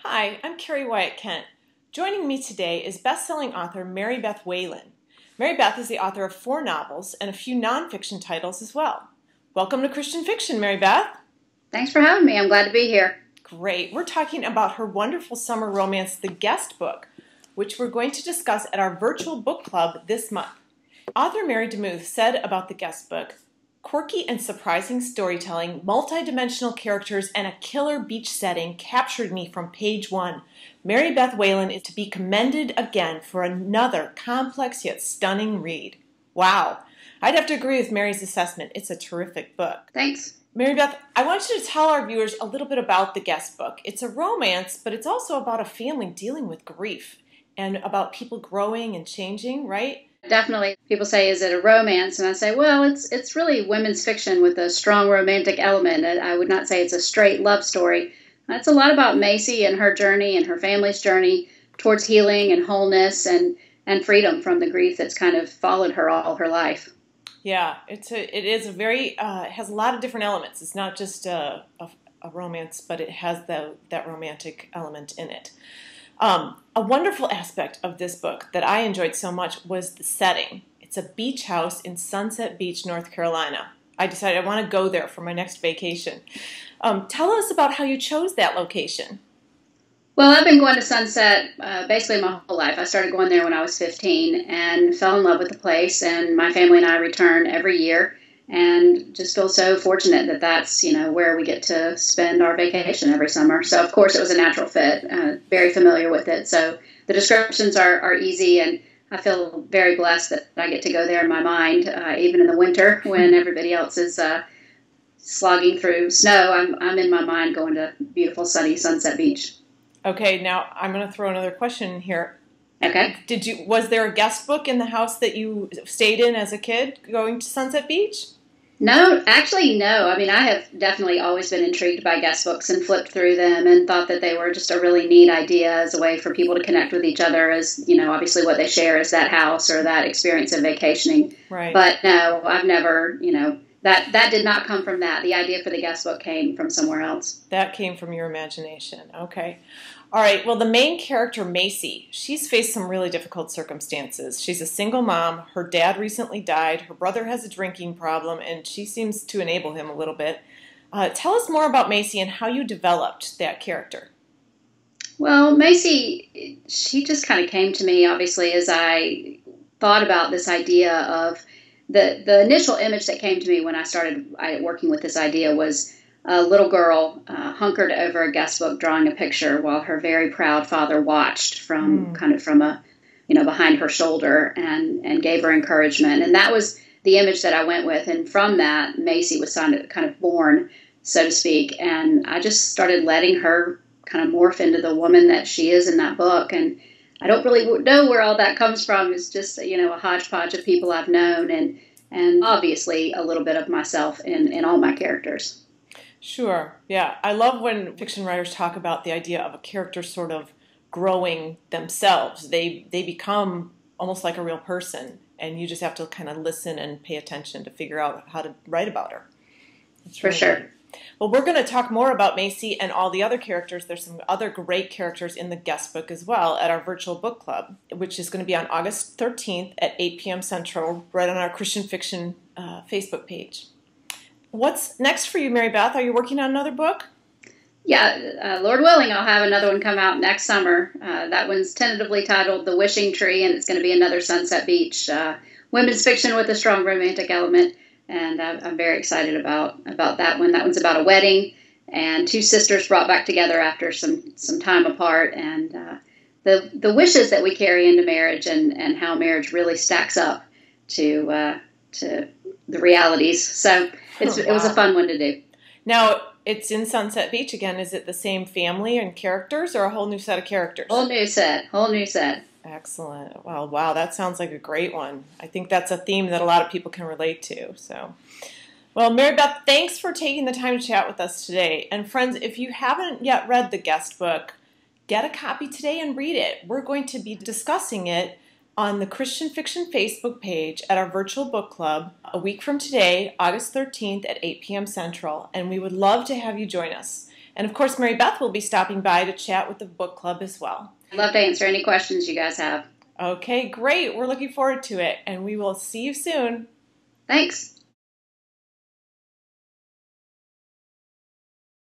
Hi, I'm Carrie Wyatt Kent. Joining me today is best-selling author Marybeth Whalen. Marybeth is the author of 4 novels and a few nonfiction titles as well. Welcome to Christian Fiction, Marybeth. Thanks for having me. I'm glad to be here. Great. We're talking about her wonderful summer romance, The Guest Book, which we're going to discuss at our virtual book club this month. Author Mary DeMuth said about The Guest Book, "Quirky and surprising storytelling, multi-dimensional characters, and a killer beach setting captured me from page 1. Marybeth Whalen is to be commended again for another complex yet stunning read." Wow. I'd have to agree with Mary's assessment. It's a terrific book. Thanks. Marybeth, I want you to tell our viewers a little bit about The Guest Book. It's a romance, but it's also about a family dealing with grief and about people growing and changing, right? Definitely. People say, is it a romance? And I say, well, it's really women's fiction with a strong romantic element. I would not say it's a straight love story. It's a lot about Macy and her journey and her family's journey towards healing and wholeness and freedom from the grief that's kind of followed her all her life. Yeah, it has a lot of different elements. It's not just a romance, but it has that romantic element in it. A wonderful aspect of this book that I enjoyed so much was the setting. It's a beach house in Sunset Beach, North Carolina. I decided I want to go there for my next vacation. Tell us about how you chose that location. Well, I've been going to Sunset basically my whole life. I started going there when I was 15 and fell in love with the place, and my family and I return every year and just feel so fortunate that that's, where we get to spend our vacation every summer. So, of course, it was a natural fit, very familiar with it. So the descriptions are easy, and I feel very blessed that I get to go there in my mind, even in the winter when everybody else is slogging through snow. I'm in my mind going to beautiful, sunny Sunset Beach. Okay, now I'm going to throw another question in here. Okay. Was there a guest book in the house that you stayed in as a kid going to Sunset Beach? No, actually, no. I mean, I have definitely always been intrigued by guest books and flipped through them and thought that they were just a really neat idea as a way for people to connect with each other, as, obviously what they share is that house or that experience of vacationing. Right. But no, I've never, that did not come from that. The idea for the guest book came from somewhere else. That came from your imagination. Okay. All right. Well, the main character, Macy, she's faced some really difficult circumstances. She's a single mom. Her dad recently died. Her brother has a drinking problem, and she seems to enable him a little bit. Tell us more about Macy and how you developed that character. Well, Macy, she just kind of came to me, obviously, as I thought about this idea of the initial image that came to me when I started working with this idea was a little girl hunkered over a guest book drawing a picture while her very proud father watched from a, behind her shoulder and gave her encouragement. And that was the image that I went with. And from that, Macy was kind of born, so to speak. And I just started letting her kind of morph into the woman that she is in that book. And I don't really know where all that comes from. It's just, a hodgepodge of people I've known and obviously a little bit of myself in all my characters. Sure. Yeah. I love when fiction writers talk about the idea of a character sort of growing themselves. They become almost like a real person, and you just have to kind of listen and pay attention to figure out how to write about her. For sure. Good. Well, we're going to talk more about Macy and all the other characters. There's some other great characters in the guest book as well at our virtual book club, which is going to be on August 13th at 8 p.m. Central, right on our Christian Fiction Facebook page. What's next for you, Marybeth? Are you working on another book? Yeah, Lord willing, I'll have another one come out next summer. That one's tentatively titled The Wishing Tree, and it's going to be another Sunset Beach women's fiction with a strong romantic element. And I'm very excited about that one. That one's about a wedding and 2 sisters brought back together after some time apart, and the wishes that we carry into marriage and how marriage really stacks up to the realities. So it was a fun one to do. Now, it's in Sunset Beach again. Is it the same family and characters or a whole new set of characters? Whole new set. Excellent. Well, wow, that sounds like a great one. I think that's a theme that a lot of people can relate to. So, well, Marybeth, thanks for taking the time to chat with us today. And friends, if you haven't yet read the guest book, get a copy today and read it. We're going to be discussing it on the Christian Fiction Facebook page at our virtual book club a week from today, August 13th at 8 p.m. Central, and we would love to have you join us. And of course, Marybeth will be stopping by to chat with the book club as well. I'd love to answer any questions you guys have. Okay, great. We're looking forward to it, and we will see you soon. Thanks.